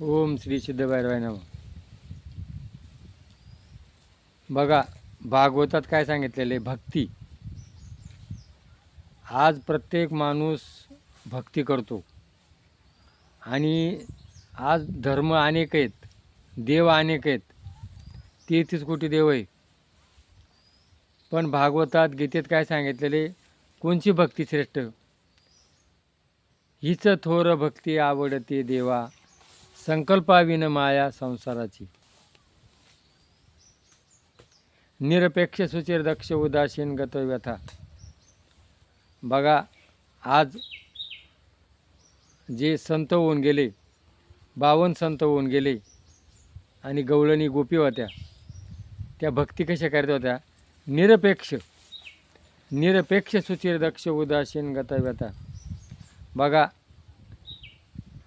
ओम श्री सिद्ध भैरवाय नमः. बघा, भागवतात काय सांगितलेले भक्ती. आज प्रत्येक माणूस भक्ती करतो आणि आज धर्म अनेक आहेत, देव अनेक आहेत, 33 कोटी देव आहे. पण भागवतात गीतेत काय सांगितलेले, कोणची भक्ती श्रेष्ठ? हीच थोर भक्ती आवडते देवा, संकल्पाविन माया संसाराची. निरपेक्ष सुचिर दक्ष उदासीन गत व्यथा. बघा, आज जे संत होऊन गेले, 52 संत होऊन गेले आणि गवळणी गोपी होत्या, त्या भक्ती कशा करत होत्या? निरपेक्ष सुचिर दक्ष उदासीन गत व्यथा. बघा,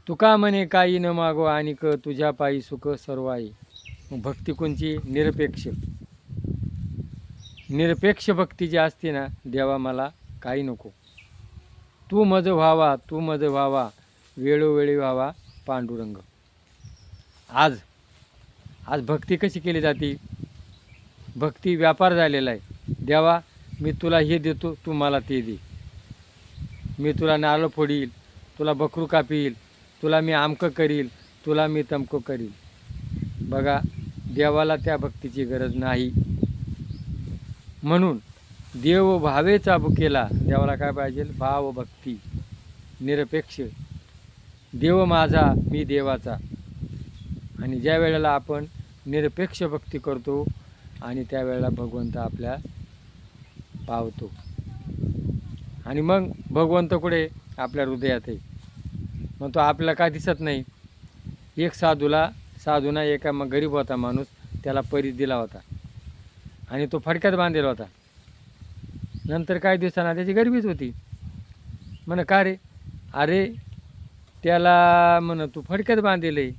तुका म्हणे काही न मागो आणिक तुझ्या पायी सुख सर्व आहे. मग भक्ती कोणची? निरपेक्ष भक्ती जी असते ना, देवा मला काही नको, तू मज व्हावा वेळोवेळी व्हावा पांडुरंग. आज भक्ती कशी केली जाते? भक्ती व्यापार झालेला आहे. देवा, मी तुला हे देतो, तू मला ते दे. मी तुला नारळ फोडील, तुला बकरू कापील, तुला मी आमकं करील, तुला मी तमकं करील. बघा, देवाला त्या भक्तीची गरज नाही. म्हणून देव भावेचा भुकेला. देवाला काय पाहिजे? भाव भक्ती, निरपेक्ष. देव माझा, मी देवाचा. आणि ज्या वेळेला आपण निरपेक्ष भक्ती करतो आणि त्यावेळेला भगवंत आपल्या पावतो. आणि मग भगवंत कुठे? आपल्या हृदयात आहे. मग तो आपल्याला काय दिसत नाही? एक साधूना एका मग गरीब होता माणूस, त्याला परी दिला होता आणि तो फडक्यात बांधलेला होता. नंतर काही दिवसांना त्याची गरिबीच होती. म्हण का रे? अरे, त्याला म्हण तू फडक्यात बांधले,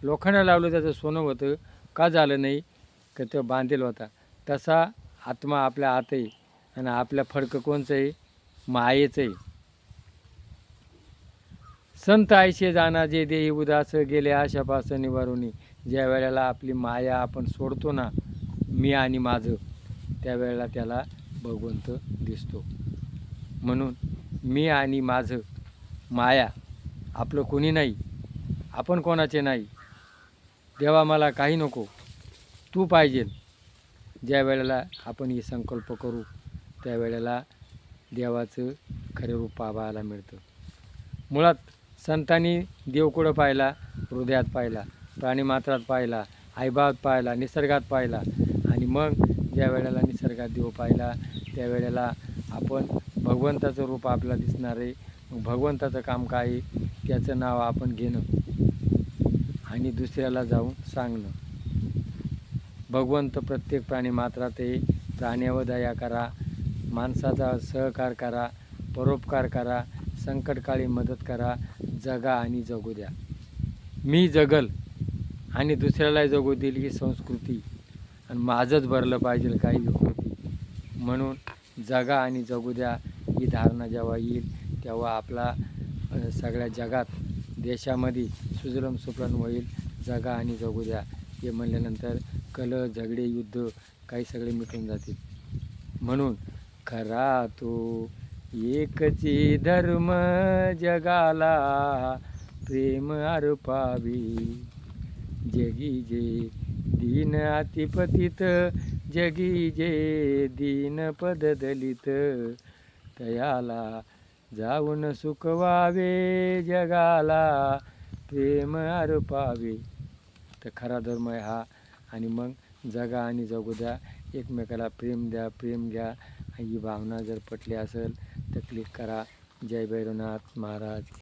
लोखंड लावलं, त्याचं सोनं होतं, का झालं नाही? का तो बांधलेला होता. तसा आत्मा आपल्या आत आहे आणि आपल्या फडकं कोणचं आहे? मायेचं आहे. संत आयशे जाना जे देही उदास गेले आशापास निवारुनी. ज्या वेळेला आपली माया आपण सोडतो ना, मी आणि माझं, त्यावेळेला त्याला भगवंत दिसतो. म्हणून मी आणि माझं, माया, आपलं कोणी नाही, आपण कोणाचे नाही. देवा मला काही नको, तू पाहिजे. ज्या वेळेला आपण हे संकल्प करू, त्यावेळेला देवाचं खरे रूप पाहायला मिळतं. मुळात संतांनी देव कुठं पाहिला? हृदयात पाहिला, प्राणीमात्रात पाहिला, आईबात पाहिला, निसर्गात पाहिला. आणि मग ज्या वेळेला निसर्गात देव पाहिला, त्यावेळेला आपण भगवंताचं रूप आपल्याला दिसणार आहे. मग भगवंताचं काम काय आहे? त्याचं नाव आपण घेणं आणि दुसऱ्याला जाऊन सांगणं. भगवंत प्रत्येक प्राणीमात्रात आहे. प्राण्यावर दया करा, माणसाचा सहकार करा, परोपकार करा, संकटकाळी मदत करा, जगा आणि जगू द्या. मी जगल आणि दुसऱ्याला जगू देईल ही संस्कृती, आणि माझंच भरलं पाहिजे काही विकृती. म्हणून जगा आणि जगू द्या ही धारणा जेव्हा येईल, तेव्हा आपला सगळ्या जगात, देशामध्ये सुजलम सुफलाम होईल. जगा आणि जगू द्या हे म्हणल्यानंतर कलह, झगडे, युद्ध काही सगळे मिटून जातील. म्हणून खरा तो एकची धर्म जगाला प्रेम अर्पावी. जगी जे दीन अतिपतित, जगी जे दीन पद दलित, तयाला जाऊन सुख व्हावे, जगाला प्रेम अर्पावे. तर खरा धर्म आहे हा. आणि मग जगा आणि जगू द्या, एकमेकाला प्रेम द्या, प्रेम घ्या. ही भावना जर पटली असेल तर क्लिक करा. जय भैरवनाथ महाराज.